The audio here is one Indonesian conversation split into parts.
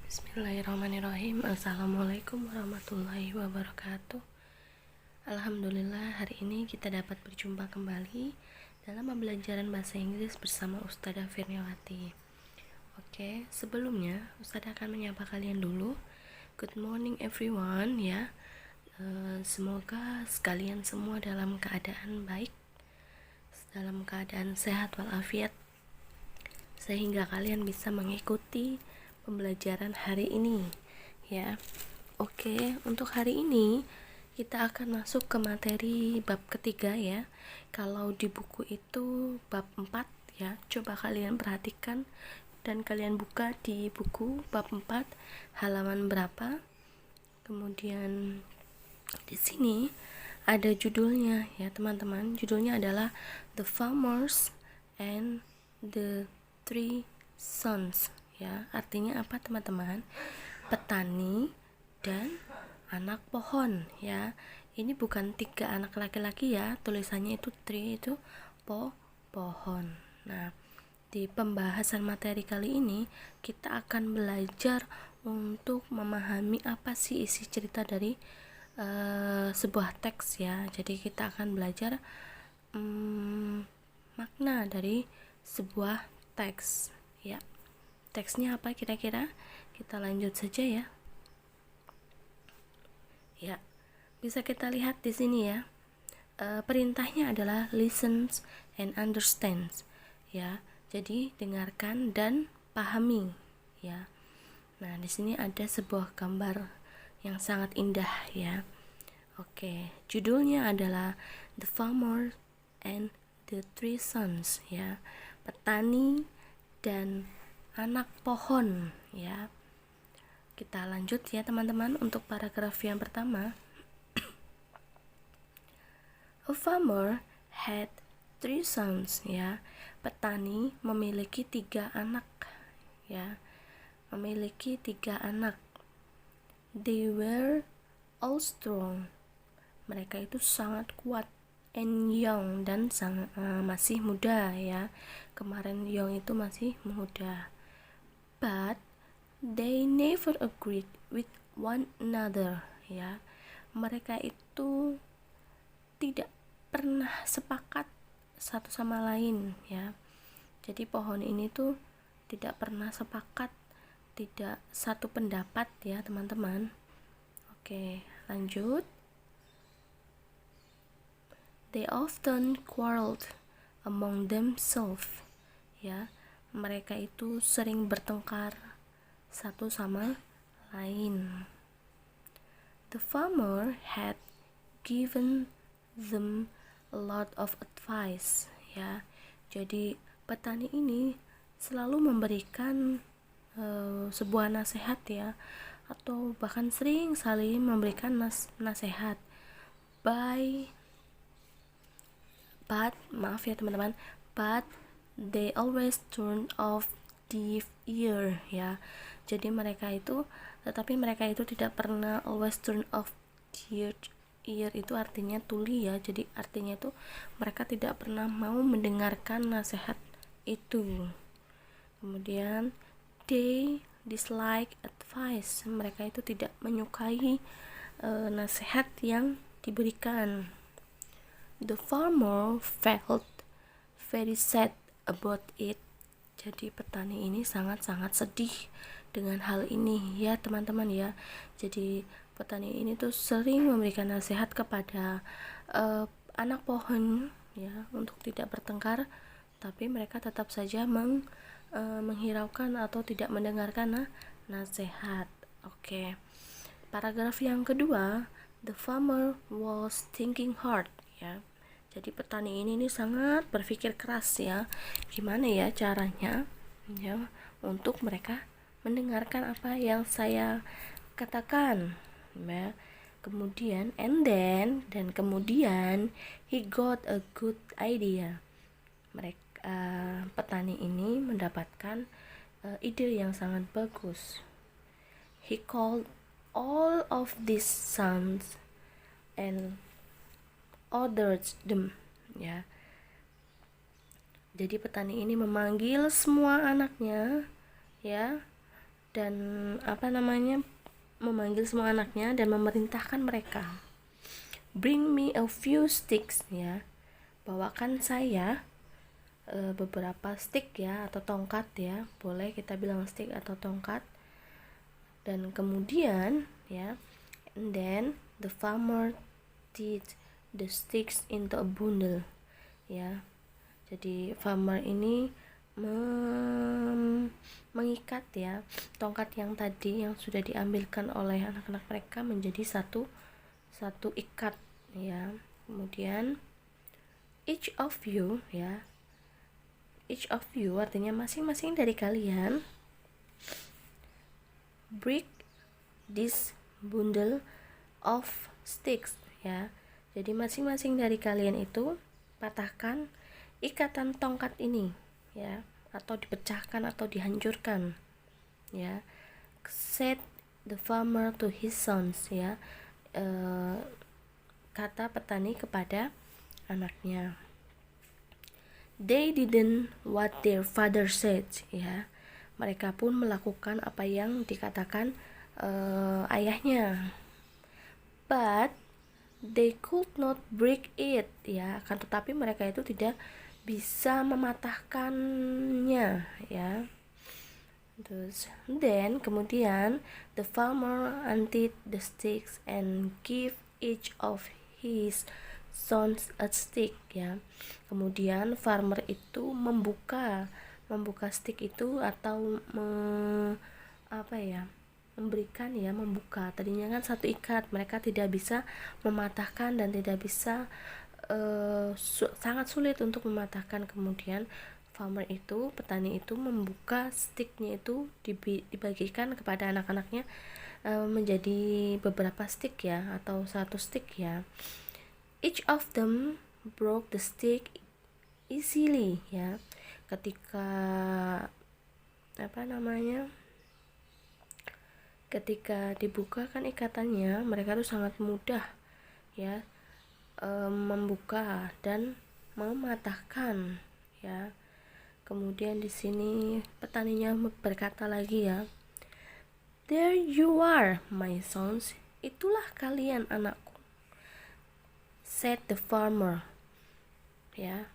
Bismillahirrahmanirrahim. Assalamualaikum warahmatullahi wabarakatuh. Alhamdulillah, hari ini kita dapat berjumpa kembali dalam pembelajaran bahasa Inggris bersama Ustadzah Firniawati. Oke, sebelumnya Ustadzah akan menyapa kalian dulu. Good morning everyone ya. Semoga sekalian semua dalam keadaan baik, dalam keadaan sehat walafiat, sehingga kalian bisa mengikuti pembelajaran hari ini ya. Oke, untuk hari ini kita akan masuk ke materi bab ketiga ya. Kalau di buku itu bab 4 ya. Coba kalian perhatikan dan kalian buka di buku bab 4 halaman berapa. Kemudian di sini ada judulnya ya teman-teman. Judulnya adalah The Farmers and the Three Sons ya. Artinya apa teman-teman? Petani dan anak pohon ya. Ini bukan 3 anak laki-laki ya, tulisannya itu three, itu pohon. Nah, di pembahasan materi kali ini kita akan belajar untuk memahami apa sih isi cerita dari sebuah teks ya. Jadi kita akan belajar makna dari sebuah teks ya. Teksnya apa kira-kira? Kita lanjut saja ya. Ya, bisa kita lihat di sini ya. Perintahnya adalah listen and understand ya. Jadi dengarkan dan pahami ya. Nah, di sini ada sebuah gambar yang sangat indah ya. Oke, judulnya adalah The Farmer and the Three Sons ya. Petani dan anak pohon ya. Kita lanjut ya teman-teman untuk paragraf yang pertama. A farmer had 3 sons ya. Petani memiliki 3 anak ya. Memiliki 3 anak. They were all strong. Mereka itu sangat kuat, and young, dan masih muda ya. Kemarin young itu masih muda. But they never agreed with one another ya. Mereka itu tidak pernah sepakat satu sama lain ya. Jadi pohon ini tuh tidak pernah sepakat, tidak satu pendapat ya teman-teman. Oke, lanjut. They often quarreled among themselves ya. Mereka itu sering bertengkar satu sama lain. The farmer had given them a lot of advice ya. Jadi petani ini selalu memberikan sebuah nasihat ya, atau bahkan sering saling memberikan nasihat. But maaf ya teman-teman, but they always turn off deaf ear ya. Jadi mereka itu tidak pernah always turn off deaf ear, itu artinya tuli ya. Jadi artinya itu mereka tidak pernah mau mendengarkan nasihat itu. Kemudian they dislike advice. Mereka itu tidak menyukai nasihat yang diberikan. The farmer felt very sad about it. Jadi petani ini sangat-sangat sedih dengan hal ini ya teman-teman ya. Jadi petani ini tuh sering memberikan nasihat kepada anak pohon ya untuk tidak bertengkar, tapi mereka tetap saja menghiraukan atau tidak mendengarkan nasihat. Oke. Paragraf yang kedua, the farmer was thinking hard ya. Jadi petani ini sangat berpikir keras ya. Gimana ya caranya ya untuk mereka mendengarkan apa yang saya katakan ya. Kemudian kemudian he got a good idea. Petani ini mendapatkan ide yang sangat bagus. He called all of these sons and ordered them ya. Jadi petani ini memanggil semua anaknya ya, dan memanggil semua anaknya dan memerintahkan mereka, bring me a few sticks, ya, bawakan saya beberapa stick, ya, atau tongkat, ya, boleh kita bilang stick atau tongkat. Dan kemudian, ya, and then the farmer tied the sticks into a bundle, ya. Jadi farmer ini mengikat, ya, tongkat yang tadi yang sudah diambilkan oleh anak-anak mereka menjadi satu ikat, ya. Kemudian each of you, ya, each of you artinya masing-masing dari kalian, break this bundle of sticks, ya. Jadi masing-masing dari kalian itu patahkan ikatan tongkat ini, ya, atau dipecahkan atau dihancurkan, ya. Said the farmer to his sons, ya, kata petani kepada anaknya. They didn't what their father said, ya. Mereka pun melakukan apa yang dikatakan ayahnya. But they could not break it, ya. Akan tetapi mereka itu tidak bisa mematahkannya, ya. Terus kemudian the farmer untied the sticks and give each of his sons a stick, ya. Kemudian farmer itu membuka stick itu atau memberikan, ya, membuka. Tadinya kan satu ikat, mereka tidak bisa mematahkan dan tidak bisa sangat sulit untuk mematahkan. Kemudian farmer itu, petani itu membuka sticknya itu, dibagikan kepada anak-anaknya menjadi beberapa stick, ya, atau satu stick, ya. Each of them broke the stick easily, ya. Ketika ketika dibukakan ikatannya, mereka tuh sangat mudah, ya, membuka dan mematahkan, ya. Kemudian di sini petaninya berkata lagi, ya, there you are, my sons, itulah kalian anakku, said the farmer, ya.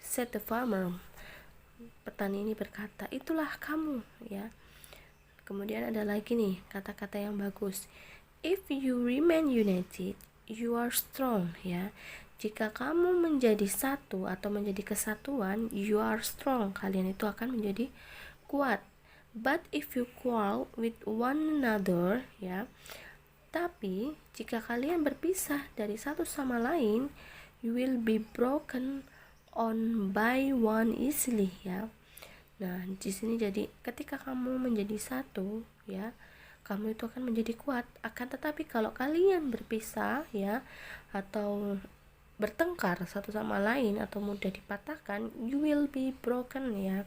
Said the farmer, petani ini berkata, itulah kamu, ya. Kemudian ada lagi nih kata-kata yang bagus. If you remain united, you are strong, ya. Jika kamu menjadi satu atau menjadi kesatuan, you are strong, kalian itu akan menjadi kuat. But if you quarrel with one another, ya, tapi jika kalian berpisah dari satu sama lain, you will be broken on by one easily, ya. Nah, di sini jadi ketika kamu menjadi satu, ya, kamu itu akan menjadi kuat. Akan tetapi kalau kalian berpisah, ya, atau bertengkar satu sama lain atau mudah dipatahkan, you will be broken, ya.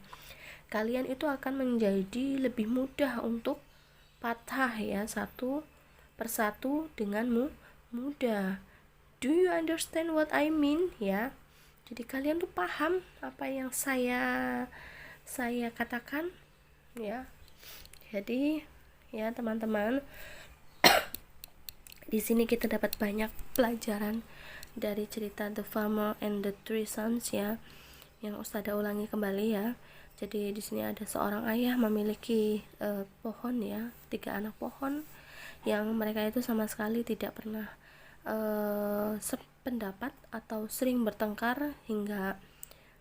Kalian itu akan menjadi lebih mudah untuk patah, ya, satu persatu dengan mudah. Do you understand what I mean, ya? Jadi kalian tuh paham apa yang saya katakan, ya. Jadi, ya, teman-teman, di sini kita dapat banyak pelajaran dari cerita The Farmer and the Three Sons, ya, yang Ustazah ulangi kembali, ya. Jadi di sini ada seorang ayah memiliki pohon, ya, 3 anak pohon yang mereka itu sama sekali tidak pernah sependapat atau sering bertengkar hingga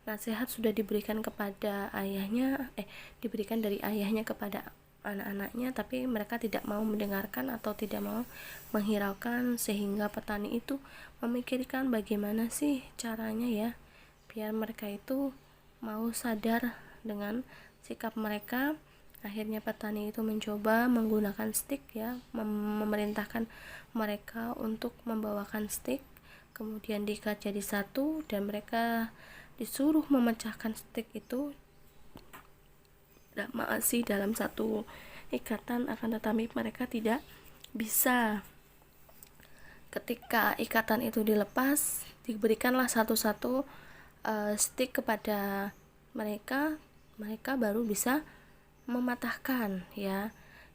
nasihat sudah diberikan kepada ayahnya, diberikan dari ayahnya kepada anak-anaknya, tapi mereka tidak mau mendengarkan atau tidak mau menghiraukan, sehingga petani itu memikirkan bagaimana sih caranya, ya, biar mereka itu mau sadar dengan sikap mereka. Akhirnya petani itu mencoba menggunakan stick, ya, memerintahkan mereka untuk membawakan stick, kemudian diikat jadi satu dan mereka disuruh memecahkan stick itu masih dalam satu ikatan, akan tetapi mereka tidak bisa. Ketika ikatan itu dilepas, diberikanlah satu-satu stick kepada mereka baru bisa mematahkan ya.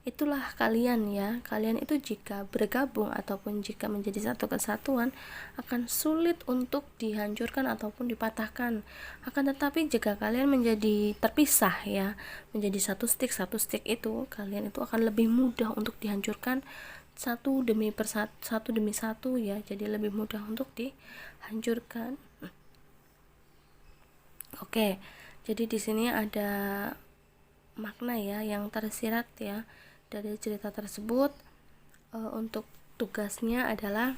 Itulah kalian ya, kalian itu jika bergabung ataupun jika menjadi satu kesatuan akan sulit untuk dihancurkan ataupun dipatahkan. Akan tetapi jika kalian menjadi terpisah ya, menjadi satu stick itu, kalian itu akan lebih mudah untuk dihancurkan satu demi satu ya, jadi lebih mudah untuk dihancurkan. Oke, jadi di sini ada makna ya yang tersirat ya dari cerita tersebut. Untuk tugasnya adalah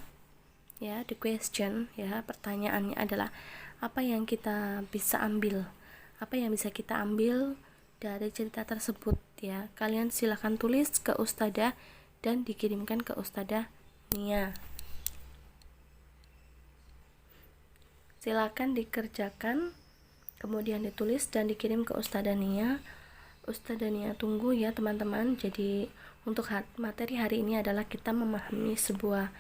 ya, the question ya, pertanyaannya adalah apa yang kita bisa ambil, apa yang bisa kita ambil dari cerita tersebut ya. Kalian silahkan tulis ke Ustadzah dan dikirimkan ke Ustadzah Nia. Silakan dikerjakan, kemudian ditulis dan dikirim ke Ustadzah Nia. Ustadzah Nia tunggu ya teman-teman. Jadi untuk materi hari ini adalah kita memahami sebuah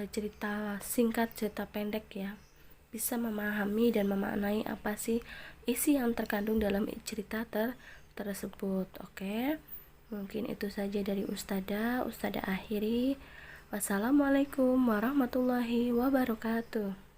cerita singkat, cerita pendek ya, bisa memahami dan memaknai apa sih isi yang terkandung dalam cerita tersebut. Oke, mungkin itu saja dari Ustadzah akhiri. Wassalamualaikum warahmatullahi wabarakatuh.